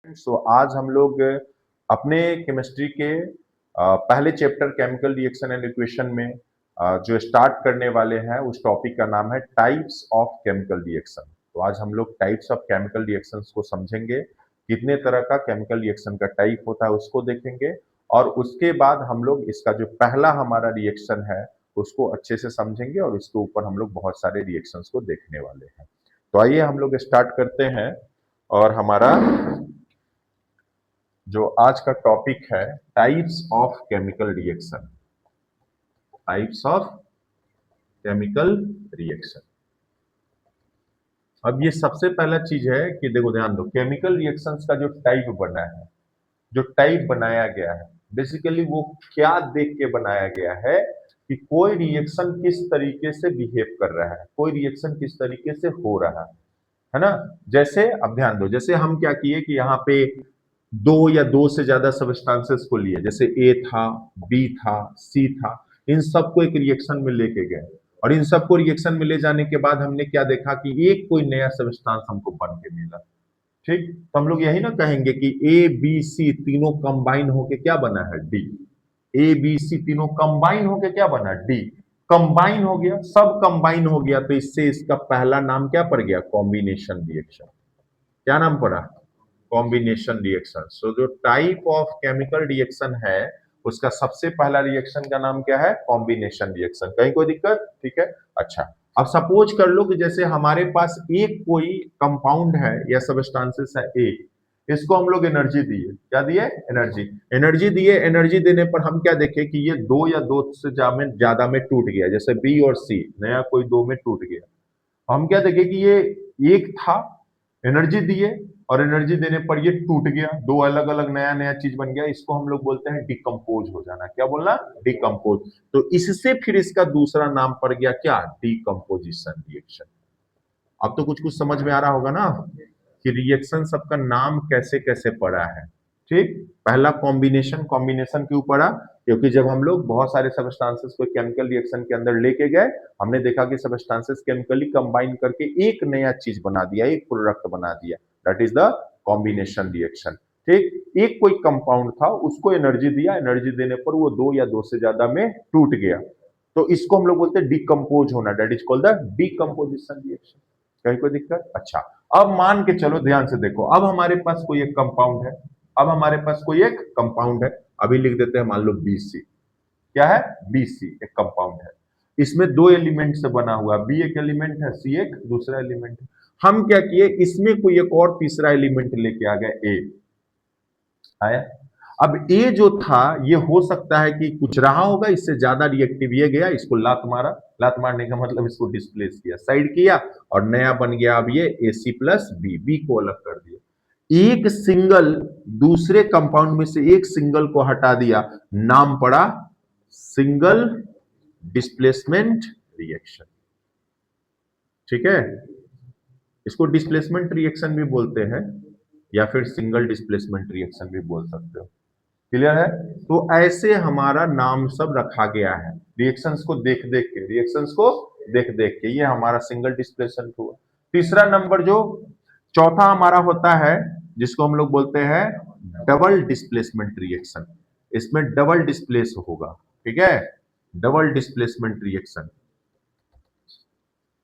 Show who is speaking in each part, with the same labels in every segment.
Speaker 1: आज हम लोग अपने केमिस्ट्री के पहले chapter chemical reaction and equation में जो स्टार्ट करने वाले हैं उस टॉपिक का नाम है टाइप्स ऑफ केमिकल रिएक्शन। तो आज हम लोग टाइप्स ऑफ केमिकल रिएक्शंस को समझेंगे, कितने तरह का केमिकल रिएक्शन का टाइप होता है उसको देखेंगे, और उसके बाद हम लोग इसका जो पहला हमारा रिएक्शन है उसको अच्छे से समझेंगे और उसके ऊपर हम लोग बहुत सारे रिएक्शंस को देखने वाले हैं। तो आइए हम लोग स्टार्ट करते हैं। और हमारा जो आज का टॉपिक है types of chemical reaction. Types of chemical reaction. अब ये सबसे पहला चीज है कि देखो, ध्यान दो, केमिकल रिएक्शंस का जो टाइप बना है, जो टाइप बनाया गया है, बेसिकली वो क्या देख के बनाया गया है कि कोई रिएक्शन किस तरीके से बिहेव कर रहा है, कोई रिएक्शन किस तरीके से हो रहा है ना। जैसे अब ध्यान दो, जैसे हम क्या किए कि यहाँ पे दो या दो से ज्यादा सबस्टांसेस को लिए, जैसे ए था, बी था, सी था, इन सबको एक रिएक्शन में लेके गए और इन सबको रिएक्शन में ले जाने के बाद हमने क्या देखा कि एक कोई नया सबस्टांस हमको बन के मिला। ठीक, तो हम लोग यही ना कहेंगे कि ए बी सी तीनों कंबाइन होके क्या बना है, डी। ए बी सी तीनों कंबाइन होके क्या बना, डी। कंबाइन हो गया, सब कंबाइन हो गया, तो इससे इसका पहला नाम क्या पड़ गया, कॉम्बिनेशन रिएक्शन। क्या नाम पड़ा, कॉम्बिनेशन रिएक्शन। सो जो टाइप ऑफ केमिकल रिएक्शन है उसका सबसे पहला रिएक्शन का नाम क्या है, कॉम्बिनेशन रिएक्शन। कहीं कोई दिक्कत, ठीक है। अच्छा, अब सपोज कर लो कि जैसे हमारे पास एक कोई कंपाउंड है या सबस्टांसेस है ए, इसको हम लोग एनर्जी दिए, क्या दिए, एनर्जी। एनर्जी दिए, एनर्जी देने पर हम क्या देखे कि ये दो या दो से ज्यादा में टूट गया, जैसे बी और सी, नया कोई दो में टूट गया। हम क्या देखे कि ये एक था, एनर्जी दिए और एनर्जी देने पर ये टूट गया, दो अलग अलग नया नया चीज बन गया, इसको हम लोग बोलते हैं डिकम्पोज हो जाना। क्या बोलना, डिकम्पोज। तो इससे फिर इसका दूसरा नाम पड़ गया क्या, डिकम्पोजिशन रिएक्शन। अब तो कुछ कुछ समझ में आ रहा होगा ना कि रिएक्शन सबका नाम कैसे कैसे पड़ा है। ठीक, पहला कॉम्बिनेशन, कॉम्बिनेशन क्यों पड़ा, क्योंकि जब हम लोग बहुत सारे सबस्टांसेस को केमिकल रिएक्शन के अंदर लेके गए, हमने देखा कि सबस्टांसेस केमिकली कंबाइन करके एक नया चीज बना दिया, एक प्रोडक्ट बना दिया, that is the combination reaction. ठीक, एक कोई कंपाउंड था, उसको एनर्जी दिया, एनर्जी देने पर वो दो या दो से ज्यादा में टूट गया, तो इसको हम लोग बोलते हैं डिकम्पोज होना, that is called the decomposition reaction. कहीं कोई दिक्कत। अच्छा, अब मान के चलो, ध्यान से देखो, अब हमारे पास कोई एक कंपाउंड है, अब हमारे पास कोई एक कंपाउंड है, अभी लिख देते हैं, मान लो BC। क्या है, BC एक कंपाउंड है, इसमें दो एलिमेंट से बना हुआ, बी एक एलिमेंट है, सी एक दूसरा एलिमेंट है। हम क्या किए, इसमें कोई एक और तीसरा एलिमेंट लेके आ गए, ए आया। अब ए जो था, ये हो सकता है कि कुछ रहा होगा, इससे ज्यादा रिएक्टिव, ये गया, इसको लात मारा, लात मारने का मतलब इसको डिस्प्लेस किया, साइड किया, और नया बन गया अब ये AC प्लस बी को अलग कर दिया। एक सिंगल दूसरे कंपाउंड में से एक सिंगल को हटा दिया, नाम पड़ा सिंगल डिस्प्लेसमेंट रिएक्शन। ठीक है, इसको डिस्प्लेसमेंट रिएक्शन भी बोलते हैं या फिर सिंगल डिस्प्लेसमेंट रिएक्शन भी बोल सकते हो। क्लियर है। तो ऐसे हमारा नाम सब रखा गया है रिएक्शंस को देख देख के, रिएक्शंस को देख देख के, ये हमारा सिंगल डिस्प्लेसमेंट हुआ। तीसरा नंबर जो चौथा हमारा होता है, जिसको हम लोग बोलते हैं डबल डिस्प्लेसमेंट रिएक्शन। इसमें डबल डिस्प्लेस होगा, ठीक है, डबल डिस्प्लेसमेंट रिएक्शन।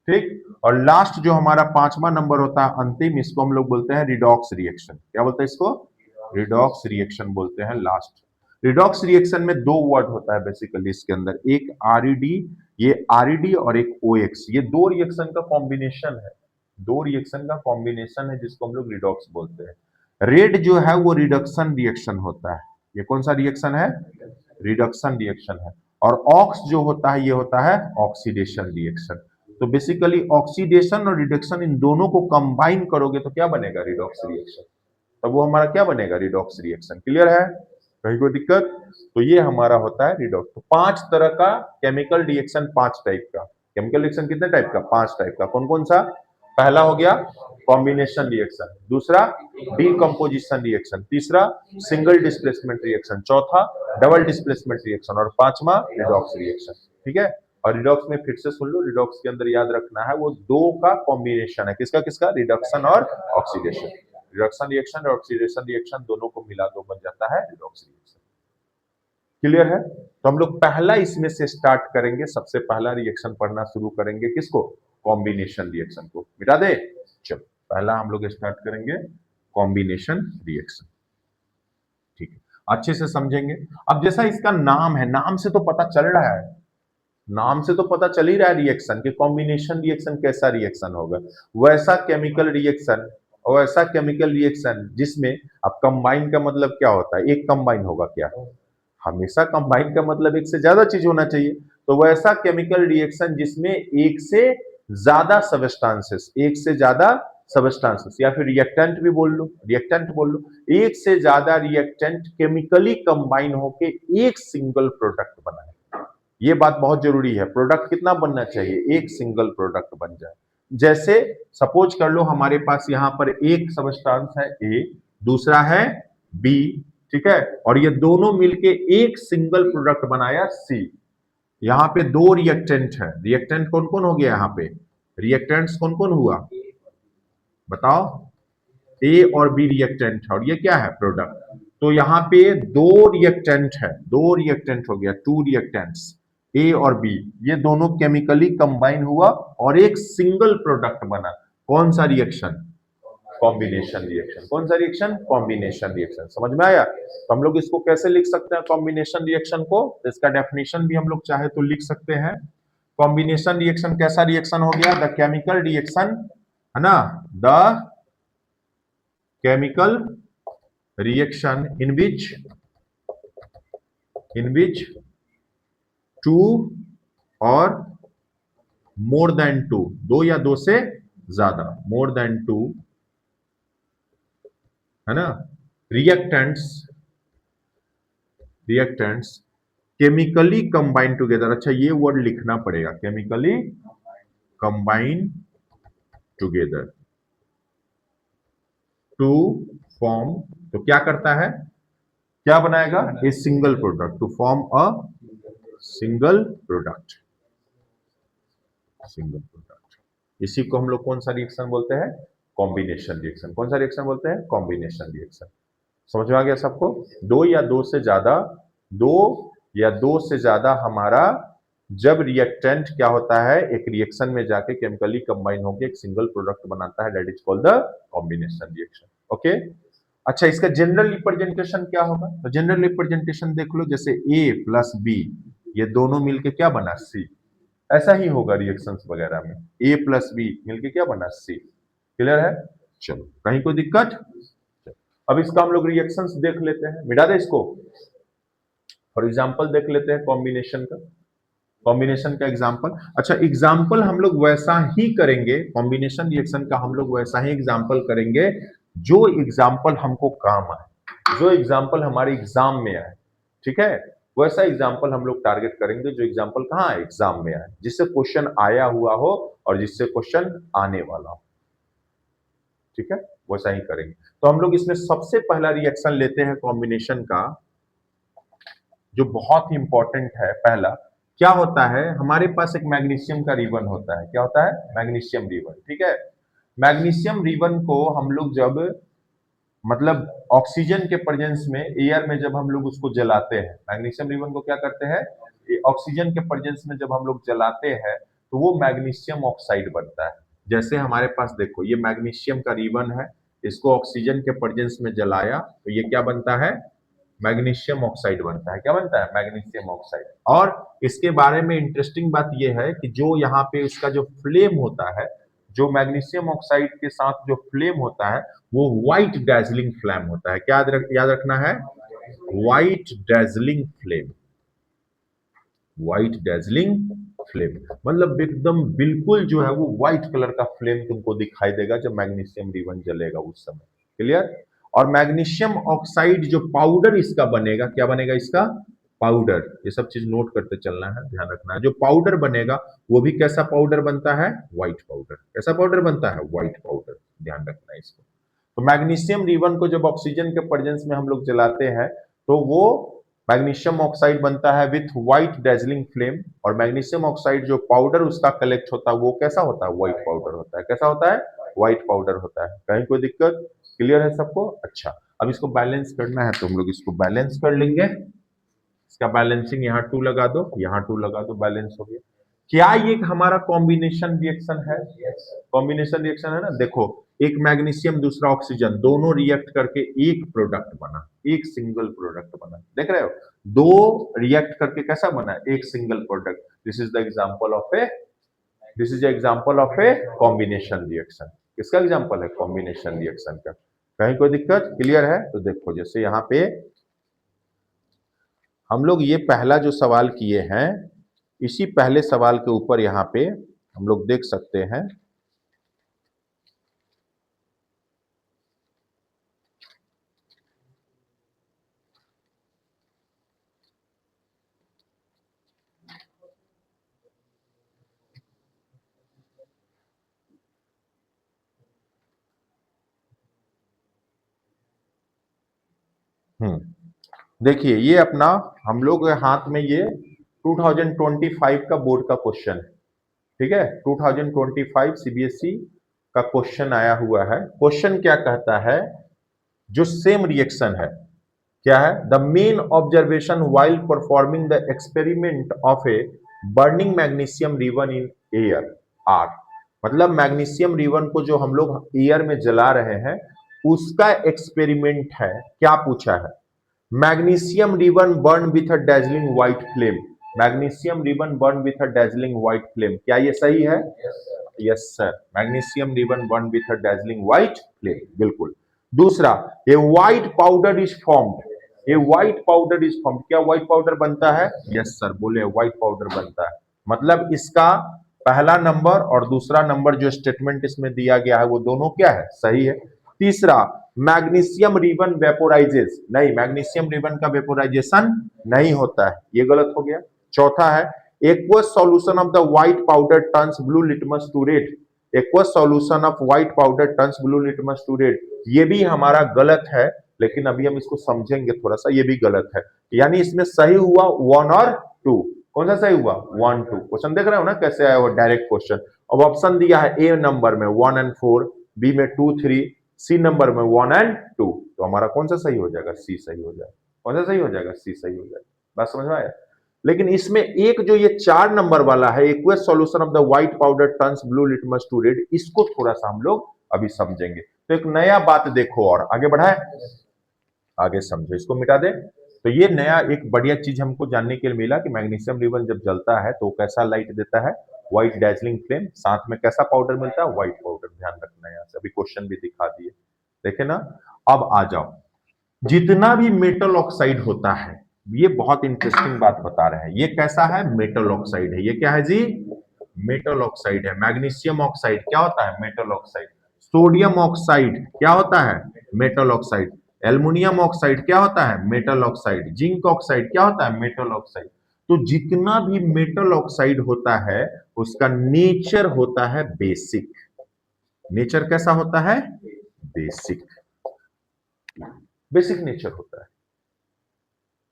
Speaker 1: ठीक, और लास्ट जो हमारा पांचवा नंबर होता है अंतिम, इसको हम लोग बोलते हैं रिडॉक्स रिएक्शन। क्या बोलते हैं इसको, रिडॉक्स रिएक्शन बोलते हैं लास्ट। रिडॉक्स रिएक्शन में दो वर्ड होता है बेसिकली इसके अंदर, एक आरईडी, ये आरईडी, और एक ओएक्स, ये दो रिएक्शन का कॉम्बिनेशन है, दो रिएक्शन का कॉम्बिनेशन है जिसको हम लोग रिडॉक्स बोलते हैं। रेड जो है वो रिडक्शन रिएक्शन होता है, ये कौन सा रिएक्शन है, रिडक्शन रिएक्शन है। और ऑक्स जो होता है ये होता है ऑक्सीडेशन रिएक्शन। तो बेसिकली ऑक्सीडेशन और रिडक्शन, इन दोनों को कंबाइन करोगे तो क्या बनेगा, रिडॉक्स रिएक्शन। तब वो हमारा क्या बनेगा, रिडॉक्स रिएक्शन। क्लियर है, कहीं कोई दिक्कत। तो ये हमारा होता है रिडॉक्स। तो पांच तरह का केमिकल रिएक्शन, पांच टाइप का केमिकल रिएक्शन, कितने टाइप का, पांच टाइप का। कौन कौन सा, पहला हो गया कॉम्बिनेशन रिएक्शन, दूसरा डीकंपोजिशन रिएक्शन, तीसरा सिंगल डिस्प्लेसमेंट रिएक्शन, चौथा डबल डिस्प्लेसमेंट रिएक्शन, और पांचवा रिडॉक्स रिएक्शन। ठीक है, और रिडॉक्स में फिर से सुन लो, रिडॉक्स के अंदर याद रखना है वो दो का कॉम्बिनेशन है, किसका किसका, रिडक्शन और ऑक्सीडेशन। रिडक्शन रिएक्शन और ऑक्सीडेशन रिएक्शन दोनों को मिला दो बन जाता है रिडॉक्स रिएक्शन। क्लियर है? तो हम लोग पहला इसमें से स्टार्ट करेंगे, सबसे पहला रिएक्शन पढ़ना शुरू करेंगे किसको? कॉम्बिनेशन रिएक्शन को। मिटा दे, चलो पहला हम लोग स्टार्ट करेंगे कॉम्बिनेशन रिएक्शन। ठीक है, अच्छे से समझेंगे। अब जैसा इसका नाम है, नाम से तो पता चल रहा है, नाम से तो पता चल ही रहा है रिएक्शन कि कॉम्बिनेशन रिएक्शन कैसा रिएक्शन होगा। वैसा केमिकल रिएक्शन, और ऐसा केमिकल रिएक्शन जिसमें, अब कंबाइन का मतलब क्या होता है? एक कंबाइन होगा क्या? हमेशा कंबाइन का मतलब एक से ज्यादा चीज होना चाहिए। तो वैसा केमिकल रिएक्शन जिसमें एक से ज्यादा सबस्टांसेस, एक से ज्यादा सबस्टांसेस या फिर रिएक्टेंट भी बोल लो, रिएक्टेंट बोल लो, एक से ज्यादा रिएक्टेंट केमिकली कंबाइन होके एक सिंगल प्रोडक्ट बनाए। ये बात बहुत जरूरी है, प्रोडक्ट कितना बनना चाहिए? एक सिंगल प्रोडक्ट बन जाए। जैसे सपोज कर लो हमारे पास यहां पर एक सबस्टांस है ए, दूसरा है बी, ठीक है, और ये दोनों मिलके एक सिंगल प्रोडक्ट बनाया सी। यहां पे दो रिएक्टेंट है, रिएक्टेंट कौन कौन हो गया? यहां पे रिएक्टेंट्स कौन कौन हुआ बताओ? ए और बी रिएक्टेंट है और ये क्या है? प्रोडक्ट। तो यहां पे दो रिएक्टेंट है, दो रिएक्टेंट हो गया, टू रिएक्टेंट्स ए और बी, ये दोनों केमिकली कंबाइन हुआ और एक सिंगल प्रोडक्ट बना। कौन सा रिएक्शन? Combination reaction. कौन सा रिएक्शन? Combination reaction. समझ में आया? तो हम लोग इसको कैसे लिख सकते हैं कॉम्बिनेशन रिएक्शन को? इसका डेफिनेशन भी हम लोग चाहे तो लिख सकते हैं। कॉम्बिनेशन रिएक्शन कैसा रिएक्शन हो गया? द केमिकल रिएक्शन, है ना, the chemical reaction in which two और मोर देन टू, दो या दो से ज्यादा, मोर देन टू, है ना, रिएक्टेंट्स केमिकली कंबाइन टुगेदर। अच्छा ये वर्ड लिखना पड़ेगा, chemically combine together to form, तो क्या करता है? क्या बनाएगा? A single product, to form a single product, single product. इसी को हम लोग कौन सा रिएक्शन बोलते हैं? Combination reaction. कौन सा रिएक्शन बोलते हैं? Combination reaction. समझ में आ गया सबको? दो या दो से ज्यादा, दो या दो से ज्यादा हमारा जब रिएक्टेंट क्या होता है, एक रिएक्शन में जाके केमिकली कंबाइन होकर एक सिंगल प्रोडक्ट बनाता है, that is called the combination reaction. Okay, अच्छा इसका जनरल रिप्रेजेंटेशन क्या होगा? तो जनरल रिप्रेजेंटेशन देख लो, जैसे ए प्लस बी, ये दोनों मिलके क्या बना? सी। ऐसा ही होगा रिएक्शंस वगैरह में, ए प्लस बी मिलके क्या बना? सी। क्लियर है? चलो, कहीं कोई दिक्कत? अब इसका हम लोग रिएक्शंस देख लेते हैं, मिटा दे इसको। फॉर एग्जांपल देख लेते हैं कॉम्बिनेशन का, कॉम्बिनेशन का एग्जांपल। अच्छा एग्जांपल हम लोग वैसा ही करेंगे, कॉम्बिनेशन रिएक्शन का हम लोग वैसा ही एग्जांपल करेंगे जो एग्जांपल हमको काम आए, जो एग्जांपल हमारे एग्जाम में आए, ठीक है, वैसा एग्जांपल हम लोग टारगेट करेंगे जो एग्जांपल कहाँ है? एग्जाम में आए, जिससे क्वेश्चन आया हुआ हो और जिससे क्वेश्चन आने वाला हो, ठीक है, वैसा ही करेंगे। तो हम लोग इसमें सबसे पहला रिएक्शन लेते हैं कॉम्बिनेशन का, जो बहुत ही इंपॉर्टेंट है। पहला क्या होता है? हमारे पास एक मैग्नीशियम का रिबन होता है। क्या होता है? मैग्नीशियम रिबन, ठीक है। मैग्नीशियम रिबन को हम लोग जब, मतलब ऑक्सीजन के प्रेजेंस में, एयर में जब हम लोग उसको जलाते हैं, मैग्नीशियम रिबन को क्या करते हैं? ऑक्सीजन के प्रेजेंस में जब हम लोग जलाते हैं तो वो मैग्नीशियम ऑक्साइड बनता है। जैसे हमारे पास देखो ये मैग्नीशियम का रिबन है, इसको ऑक्सीजन के प्रेजेंस में जलाया तो ये क्या बनता है? मैग्नीशियम ऑक्साइड बनता है। क्या बनता है? Magnesium oxide. और इसके बारे में इंटरेस्टिंग बात यह है कि जो यहाँ पे इसका जो फ्लेम होता है, जो मैग्नीशियम ऑक्साइड के साथ जो फ्लेम होता है वो व्हाइट डैजलिंग फ्लेम होता है। क्या याद रखना है? White dazzling flame, white dazzling flame, मतलब एकदम बिल्कुल जो है वो व्हाइट कलर का फ्लेम तुमको दिखाई देगा जब मैग्नीशियम रिबन जलेगा उस समय। क्लियर? और मैग्नीशियम ऑक्साइड जो पाउडर इसका बनेगा, क्या बनेगा इसका? पाउडर। ये सब चीज नोट करते चलना है, ध्यान रखना है। जो पाउडर बनेगा वो भी कैसा पाउडर बनता है? White powder. कैसा पाउडर बनता है? White powder. ध्यान रखना है इसको। तो मैग्नीशियम रिबन को जब ऑक्सीजन के प्रेजेंस में हम लोग जलाते हैं तो वो मैग्नीशियम ऑक्साइड बनता है विथ व्हाइट डैजलिंग फ्लेम, और मैग्नीशियम ऑक्साइड जो पाउडर उसका कलेक्ट होता है वो कैसा होता है? व्हाइट पाउडर होता है। कैसा होता है? व्हाइट पाउडर होता है। कहीं कोई दिक्कत? क्लियर है सबको? अच्छा, अब इसको बैलेंस करना है तो हम लोग इसको बैलेंस कर लेंगे। इसका बैलेंसिंग यहाँ 2 लगा दो, यहाँ 2 लगा दो, बैलेंस हो गया। क्या ये हमारा कॉम्बिनेशन रिएक्शन है? कॉम्बिनेशन रिएक्शन है ना। देखो, एक मैग्नीशियम दूसरा ऑक्सीजन, दोनों रिएक्ट करके एक प्रोडक्ट बना, एक सिंगल प्रोडक्ट बना। देख रहे हो, दो रिएक्ट करके कैसा बना, एक single product. This is the example of A this is example of a combination reaction. किसका एग्जांपल है? कॉम्बिनेशन रिएक्शन का। कहीं कोई दिक्कत? क्लियर है? तो देखो, जैसे यहाँ पे हम लोग ये पहला जो सवाल किए हैं, इसी पहले सवाल के ऊपर यहाँ पे हम लोग देख सकते हैं। देखिए, ये अपना हम लोग हाथ में ये 2025 का बोर्ड का क्वेश्चन है, ठीक है। 2025 सीबीएसई का क्वेश्चन आया हुआ है। क्वेश्चन क्या कहता है? जो सेम रिएक्शन है, क्या है? The main observation while performing the experiment of a burning magnesium ribbon in air are. मतलब मैग्नीशियम रिबन को जो हम लोग एयर में जला रहे हैं, उसका एक्सपेरिमेंट है। क्या पूछा है? Magnesium ribbon burn with a dazzling white flame. Magnesium ribbon burn with a dazzling white flame. क्या ये सही है? Yes sir, magnesium ribbon burn with a dazzling white flame, बिल्कुल। दूसरा, a white powder is formed. A white powder is formed. क्या white powder बनता है? Yes sir, बोले व्हाइट पाउडर बनता है। मतलब इसका पहला नंबर और दूसरा नंबर जो स्टेटमेंट इसमें दिया गया है, वो दोनों क्या है? सही है। तीसरा, मैग्नीशियम रिबन वेपोराइजेस। नहीं, मैग्नीशियम रिबन का वेपोराइजेशन नहीं होता है, ये गलत हो गया। चौथा है, aqueous solution of the white powder turns blue litmus to red। aqueous solution of white powder turns blue litmus to red, ये भी हमारा गलत है, लेकिन अभी हम इसको समझेंगे थोड़ा सा। ये भी गलत है, यानी इसमें सही हुआ 1 और 2। कौन सा सही हुआ? 1 2। क्वेश्चन देख रहे हो ना कैसे आया? वो डायरेक्ट क्वेश्चन। अब ऑप्शन दिया है ए नंबर में 1 और 4, बी में 2 3, सी नंबर में 1 और 2। तो हमारा कौन सा सही हो जाएगा? सी सही हो जाएगा। कौन सा सही हो जाएगा? सी सही हो जाएगा। बात समझ में आया? लेकिन इसमें एक जो ये 4 नंबर वाला है, aqueous solution of the white powder turns blue litmus to red, इसको थोड़ा सा हम लोग अभी समझेंगे। तो एक नया बात देखो, और आगे बढ़ाए, आगे समझो, इसको मिटा दे। तो ये नया एक बढ़िया चीज हमको जानने के लिए मिला कि मैग्नीशियम रिबन जब जलता है तो कैसा लाइट देता है? White dazzling flame. साथ में कैसा पाउडर मिलता है? White powder. ध्यान रखना है, यहाँ से अभी क्वेश्चन भी दिखा दिए, देखे ना। अब आ जाओ, जितना भी मेटल ऑक्साइड होता है, ये बहुत इंटरेस्टिंग बात बता रहे हैं। ये कैसा है? मेटल ऑक्साइड है। ये क्या है जी? मेटल ऑक्साइड है। मैग्नीशियम ऑक्साइड क्या होता है? Metal oxide. सोडियम ऑक्साइड क्या होता है? Metal oxide. एल्युमिनियम ऑक्साइड क्या होता है? Metal oxide. जिंक ऑक्साइड क्या होता है? Metal oxide. तो जितना भी मेटल ऑक्साइड होता है, उसका नेचर होता है बेसिक। नेचर कैसा होता है? बेसिक। बेसिक नेचर होता है।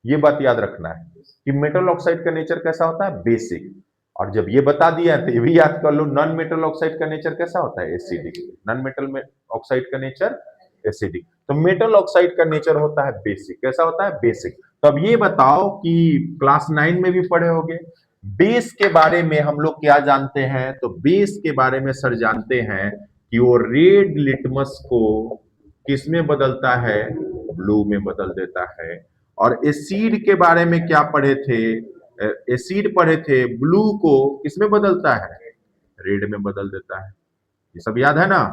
Speaker 1: ये बात याद रखना है कि मेटल ऑक्साइड का नेचर कैसा होता है? बेसिक। और जब ये बता दिया है तो ये भी याद कर लो, नॉन मेटल ऑक्साइड का नेचर कैसा होता है? एसिडिक। नॉन मेटल ऑक्साइड का नेचर एसिडिक। तो मेटल ऑक्साइड का नेचर होता है बेसिक। कैसा होता है? बेसिक। तो अब ये बताओ कि क्लास 9 में भी पढ़े होंगे, बेस के बारे में हम लोग क्या जानते हैं? तो बेस के बारे में सर जानते हैं कि वो रेड लिटमस को किसमें बदलता है? ब्लू में बदल देता है। और एसिड के बारे में क्या पढ़े थे? एसिड पढ़े थे, ब्लू को किसमें बदलता है? रेड में बदल देता है। ये सब याद है ना?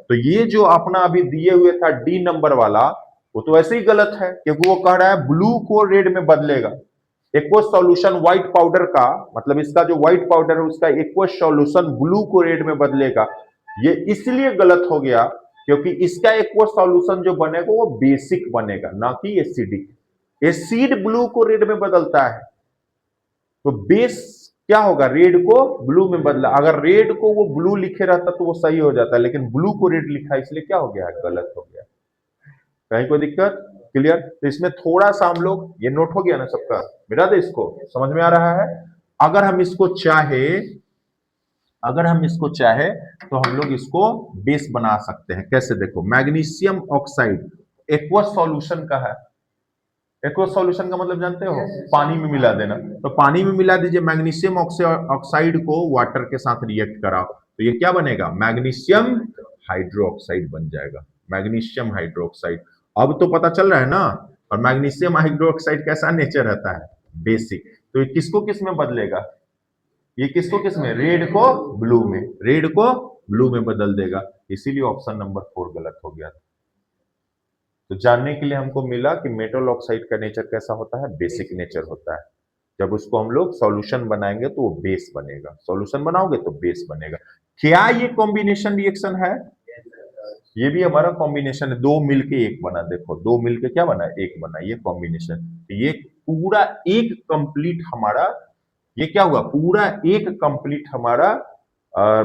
Speaker 1: तो ये जो अपना अभी दिए हुए था डी नंबर वाला, वो तो ऐसे ही गलत है, क्योंकि वो कह रहा है ब्लू को रेड में बदलेगा। एक्वस सॉल्यूशन व्हाइट पाउडर का, मतलब इसका जो व्हाइट पाउडर है उसका एक्वस सॉल्यूशन ब्लू को रेड में बदलेगा। ये इसलिए गलत हो गया क्योंकि इसका एक्वस सॉल्यूशन जो बनेगा वो बेसिक बनेगा, ना कि एसिडिक। एसिड ब्लू को रेड में बदलता है, तो बेस क्या होगा? रेड को ब्लू में बदला। अगर रेड को वो ब्लू लिखे रहता तो वो सही हो जाता, लेकिन ब्लू को रेड लिखा, इसलिए क्या हो गया? गलत हो गया। कहीं कोई दिक्कत? क्लियर? तो इसमें थोड़ा सा हम लोग, ये नोट हो गया ना सबका? मिटा दे, इसको समझ में आ रहा है? अगर हम इसको चाहे तो हम लोग इसको बेस बना सकते हैं। कैसे? देखो, मैग्नीशियम ऑक्साइड एक्वस सॉल्यूशन का है। एक्वस सॉल्यूशन का मतलब जानते हो? पानी में मिला देना। तो पानी में मिला दीजिए मैग्नीशियम ऑक्साइड को, वाटर के साथ रिएक्ट कराओ तो ये क्या बनेगा? मैग्नीशियम हाइड्रोक्साइड बन जाएगा। Magnesium hydroxide. अब तो पता चल रहा है ना। और मैग्नीशियम हाइड्रोक्साइड कैसा नेचर रहता है? बेसिक। तो ये किसको किस में बदलेगा? ये किसको किस में? रेड को ब्लू में। रेड को ब्लू में बदल देगा। इसीलिए ऑप्शन नंबर 4 गलत हो गया। तो जानने के लिए हमको मिला कि मेटल ऑक्साइड का नेचर कैसा होता है? बेसिक नेचर होता है। जब उसको हम लोग सॉल्यूशन बनाएंगे तो वो बेस बनेगा। सॉल्यूशन बनाओगे तो बेस बनेगा। क्या ये कॉम्बिनेशन रिएक्शन है? ये भी हमारा कॉम्बिनेशन है। दो मिलके एक बना। देखो, दो मिलके क्या बना? एक बना। ये कॉम्बिनेशन। ये पूरा एक कंप्लीट हमारा, ये क्या हुआ? पूरा एक कंप्लीट हमारा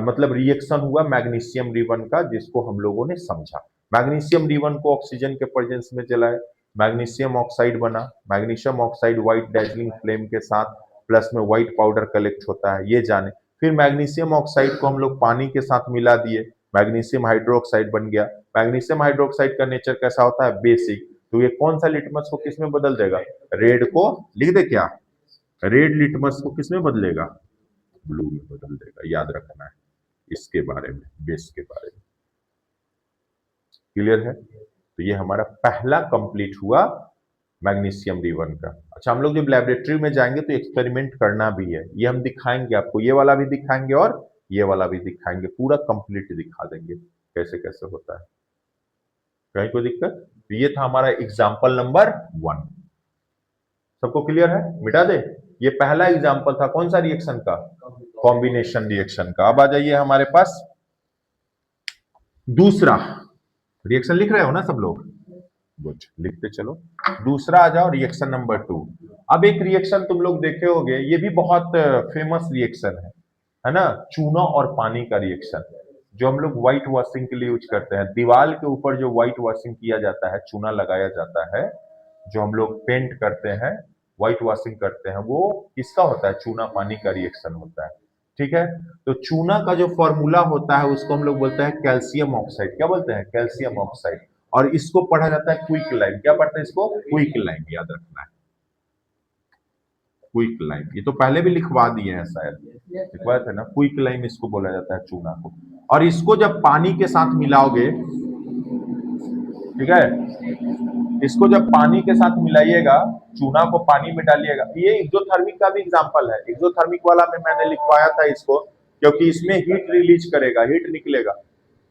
Speaker 1: मतलब रिएक्शन हुआ मैग्नीशियम रिबन का, जिसको हम लोगों ने समझा। मैग्नीशियम रिबन को ऑक्सीजन के प्रेजेंस में जलाए, मैग्नीशियम ऑक्साइड बना। Magnesium oxide white dazzling flame के साथ प्लस में व्हाइट पाउडर कलेक्ट होता है, ये जाने। फिर मैग्नीशियम ऑक्साइड को हम लोग पानी के साथ मिला दिए, मैग्नीशियम हाइड्रोक्साइड बन गया। मैग्नीशियम हाइड्रोक्साइड का नेचर कैसा होता है? बेसिक। तो ये कौन सा लिटमस को किस में बदल देगा? रेड को लिख दे क्या? रेड लिटमस को किस में बदलेगा? ब्लू में बदल देगा। याद रखना है इसके बारे में, बेस के बारे में। क्लियर है? तो ये हमारा पहला कंप्लीट हुआ मैग्नीशियम रिबन का। अच्छा, हम लोग जब लेबोरेटरी में जाएंगे तो एक्सपेरिमेंट करना भी है। ये हम दिखाएंगे आपको, ये वाला भी दिखाएंगे और ये वाला भी दिखाएंगे। पूरा कंप्लीट दिखा देंगे कैसे कैसे होता है। कहीं कोई दिक्कत? तो ये था हमारा एग्जाम्पल नंबर 1। सबको क्लियर है? मिटा दे। ये पहला एग्जाम्पल था कौन सा रिएक्शन का? कॉम्बिनेशन रिएक्शन का। अब आ जाइए हमारे पास दूसरा रिएक्शन। लिख रहे हो ना सब लोग? गुड, लिखते चलो। दूसरा आ जाओ, रिएक्शन नंबर 2। अब एक रिएक्शन तुम लोग देखे होंगे, ये भी बहुत फेमस रिएक्शन है ना? चूना और पानी का रिएक्शन, जो हम लोग व्हाइट वॉशिंग के लिए यूज करते हैं। दीवार के ऊपर जो व्हाइट वॉशिंग किया जाता है, चूना लगाया जाता है, जो हम लोग पेंट करते हैं, व्हाइट वॉशिंग करते हैं, वो किसका होता है? चूना पानी का रिएक्शन होता है। ठीक है? तो चूना का जो फॉर्मूला होता है उसको हम लोग बोलते हैं कैल्शियम ऑक्साइड। क्या बोलते हैं? Calcium oxide. और इसको पढ़ा जाता है क्विक लाइम। क्या पढ़ते हैं इसको? Quick lime. याद रखना है, क्विक लाइम। ये तो पहले भी लिखवा दिए हैं शायद, लिखवाए थे ना? क्विक लाइम इसको बोला जाता है, चूना को। और इसको जब पानी के साथ मिलाओगे, ठीक है, इसको जब पानी के साथ मिलाइएगा, चूना को पानी में डालिएगा। ये एक्सोथर्मिक का भी एग्जांपल है। एक्सोथर्मिक वाला में मैंने लिखवाया था इसको, क्योंकि इसमें हीट रिलीज करेगा, हीट निकलेगा।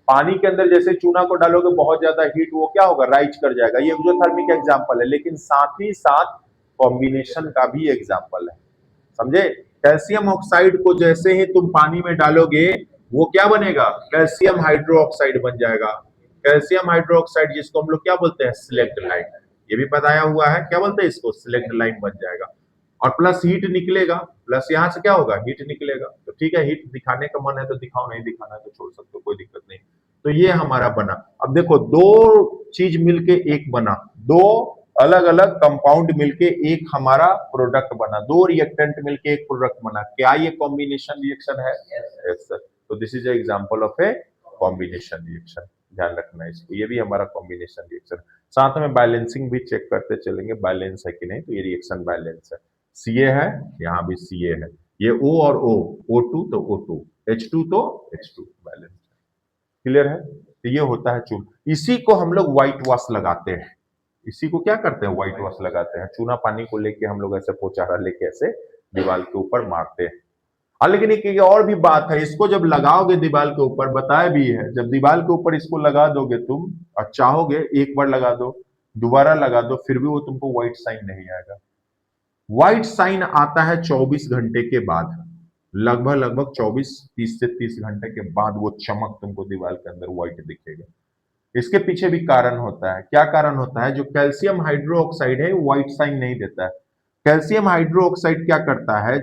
Speaker 1: पानी के अंदर जैसे चूना को डालोगे बहुत ज्यादा हीट, वो क्या होगा? राइज कर जाएगा। ये एक्सोथर्मिक एग्जांपल है, लेकिन साथ ही साथ कॉम्बिनेशन का भी एग्जांपल है। समझे? कैल्शियम ऑक्साइड को जैसे ही तुम पानी में डालोगे, वो क्या बनेगा? कैल्शियम हाइड्रोक्साइड बन जाएगा। कैल्शियम हाइड्रोक्साइड, जिसको हम लोग क्या बोलते हैं? Slaked lime. ये भी बताया हुआ है, क्या बोलते हैं इसको? सिलेक्ट लाइम बन जाएगा। और प्लस हीट निकलेगा, प्लस यहां से क्या होगा? हीट निकलेगा। तो ठीक है, हीट दिखाने का मन है तो दिखाओ, नहीं दिखाना है तो छोड़ सकते हो, कोई दिक्कत नहीं। तो ये हमारा बना। अब देखो, दो चीज मिलके एक बना, दो अलग अलग कंपाउंड मिलके एक हमारा प्रोडक्ट बना, दो रिएक्टेंट मिलके एक प्रोडक्ट बना। क्या ये कॉम्बिनेशन रिएक्शन है? Yes sir. तो this is example of a combination reaction. ध्यान रखना है इसको, ये भी हमारा कॉम्बिनेशन रिएक्शन। साथ में बैलेंसिंग भी चेक करते चलेंगे, बैलेंस है कि नहीं। तो ये रिएक्शन बैलेंस है। Ca है, यहाँ भी Ca है। ये O और O, O2 तो O2, H2 तो H2, बैलेंस। क्लियर है? तो ये होता है चून। इसी को हम लोग व्हाइट वॉश लगाते हैं। इसी को क्या करते हैं? व्हाइट वॉश लगाते हैं। चूना पानी को लेके हम लोग ऐसे पोचारा लेके ऐसे दीवार के ऊपर मारते हैं। हाँ, लेकिन एक और भी बात है, इसको जब लगाओगे दीवार के ऊपर, बताया भी है, जब दीवार के ऊपर इसको लगा दोगे तुम और चाहोगे एक बार लगा दो, दोबारा लगा दो, फिर भी वो तुमको व्हाइट साइन नहीं आएगा। व्हाइट साइन आता है 24 घंटे के बाद। लगभग लगभग 30 से 30 घंटे के बाद वो चमक तुमको दीवार के अंदर व्हाइट दिखेगा। इसके पीछे भी कारण होता है। क्या कारण होता है? जो कैल्शियम हाइड्रोक्साइड है व्हाइट साइन नहीं देता है। कैल्शियम हाइड्रोक्साइड क्या करता है?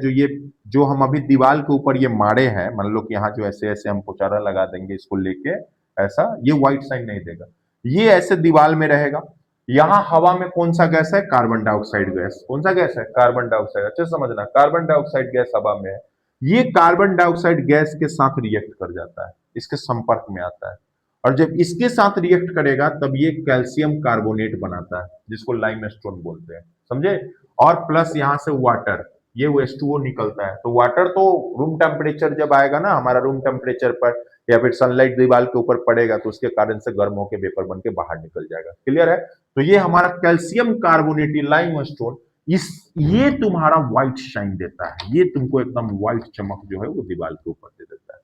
Speaker 1: जो हम अभी दीवार के ऊपर ये मारे हैं, मान लो कि यहाँ जो ऐसे ऐसे हम पोचारा लगा देंगे इसको लेके ऐसा, ये व्हाइट साइन नहीं देगा। ये ऐसे दीवार में रहेगा। यहाँ हवा में कौन सा गैस है? Carbon dioxide gas. कौन सा गैस है? Carbon dioxide. अच्छे समझना, कार्बन डाइऑक्साइड गैस हवा में है। ये कार्बन डाइऑक्साइड गैस के साथ रिएक्ट कर जाता है, इसके संपर्क में आता है, और जब इसके साथ रिएक्ट करेगा तब ये कैल्शियम कार्बोनेट बनाता है जिसको लाइमस्टोन बोलते हैं, समझे। और प्लस यहाँ से वाटर, ये H2O निकलता है। तो वाटर तो रूम टेम्परेचर जब आएगा ना हमारा रूम टेम्परेचर पर, या फिर सनलाइट दीवार के ऊपर पड़ेगा तो उसके कारण से गर्म होकर वेपर बन के बाहर निकल जाएगा। क्लियर है। तो ये हमारा कैल्शियम कार्बोनेट लाइमस्टोन, इस ये तुम्हारा व्हाइट शाइन देता है, ये तुमको एकदम व्हाइट चमक जो है वो दीवार के ऊपर दे देता है,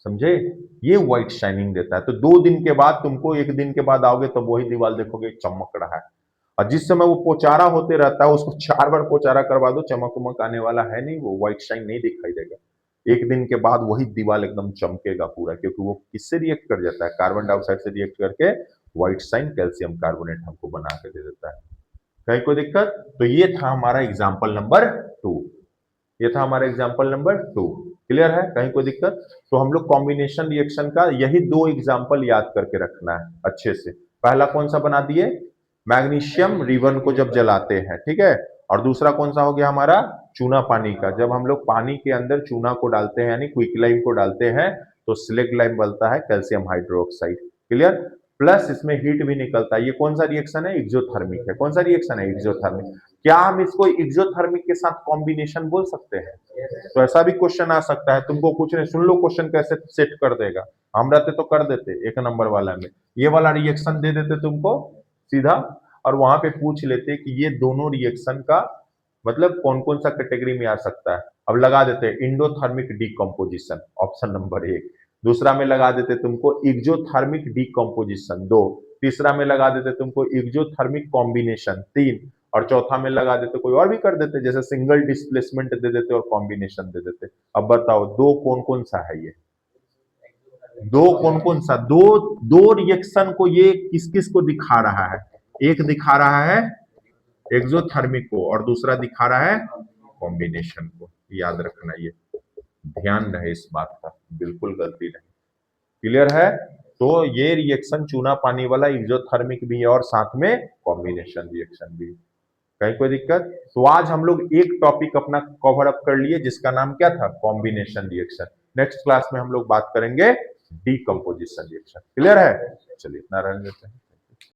Speaker 1: समझे। ये व्हाइट शाइनिंग देता है। तो 2 दिन के बाद तुमको, 1 दिन के बाद आओगे तो वही दीवार देखोगे चमक रहा है। और जिस समय वो पोचारा होते रहता है उसको 4 बार पोचारा करवा दो, चमक उमक आने वाला है नहीं, वो व्हाइट शाइन नहीं दिखाई देगा। 1 दिन के बाद वही दीवार एकदम चमकेगा पूरा, क्योंकि वो किससे रिएक्ट कर जाता है, कार्बन डाइऑक्साइड से रिएक्ट करके व्हाइट शाइन कैल्शियम कार्बोनेट हमको बना के दे देता है। कहीं कोई दिक्कत। तो ये था हमारा एग्जाम्पल नंबर 2, ये था हमारा एग्जाम्पल नंबर 2। क्लियर है, कहीं कोई दिक्कत। तो हम लोग कॉम्बिनेशन रिएक्शन का यही 2 एग्जाम्पल याद करके रखना है अच्छे से। पहला कौन सा बना दिए, मैग्नीशियम रिबन को जब जलाते हैं, ठीक है। और दूसरा कौन सा हो गया हमारा, चूना पानी का, जब हम लोग पानी के अंदर चूना को डालते हैं यानी क्विकलाइम को डालते हैं तो स्लेगलाइम बनता है कैल्शियम हाइड्रोक्साइड। क्लियर। प्लस इसमें हीट भी निकलता है। ये कौन सा रिएक्शन है, एक्सोथर्मिक है। कौन सा रिएक्शन है, एक्सोथर्मिक। क्या हम इसको एक्सोथर्मिक के साथ कॉम्बिनेशन बोल सकते हैं? तो ऐसा भी क्वेश्चन आ सकता है, तुमको कुछ नहीं, सुन लो क्वेश्चन कैसे सेट कर देगा। हम रहते तो कर देते 1 नंबर वाला में, ये वाला रिएक्शन दे देते तुमको सीधा, और वहां पे पूछ लेते कि ये दोनों रिएक्शन का मतलब कौन कौन सा कैटेगरी में आ सकता है। अब लगा देते इंडोथर्मिक डीकम्पोजिशन, ऑप्शन नंबर 1। दूसरा में लगा देते तुमको एक्सोथर्मिक डीकम्पोजिशन 2। तीसरा में लगा देते तुमको एक्सोथर्मिक कॉम्बिनेशन 3। और चौथा में लगा देते, कोई और भी कर देते, जैसे सिंगल डिस्प्लेसमेंट दे देते और कॉम्बिनेशन दे देते। अब बताओ दो कौन कौन सा है, ये दो कौन कौन सा, दो दो रिएक्शन को ये किस किस को दिखा रहा है। एक दिखा रहा है एक्सोथर्मिक को और दूसरा दिखा रहा है कॉम्बिनेशन को। याद रखना, ये ध्यान रहे इस बात का, बिल्कुल गलती नहीं। क्लियर है। तो ये रिएक्शन चूना पानी वाला एक्सोथर्मिक भी है और साथ में कॉम्बिनेशन रिएक्शन भी। कहीं कोई दिक्कत। तो आज हम लोग एक टॉपिक अपना कवर अप कर लिए जिसका नाम क्या था, कॉम्बिनेशन रिएक्शन। नेक्स्ट क्लास में हम लोग बात करेंगे डीकम्पोजिशन रिएक्शन। क्लियर है, चलिए इतना रहने देते हैं।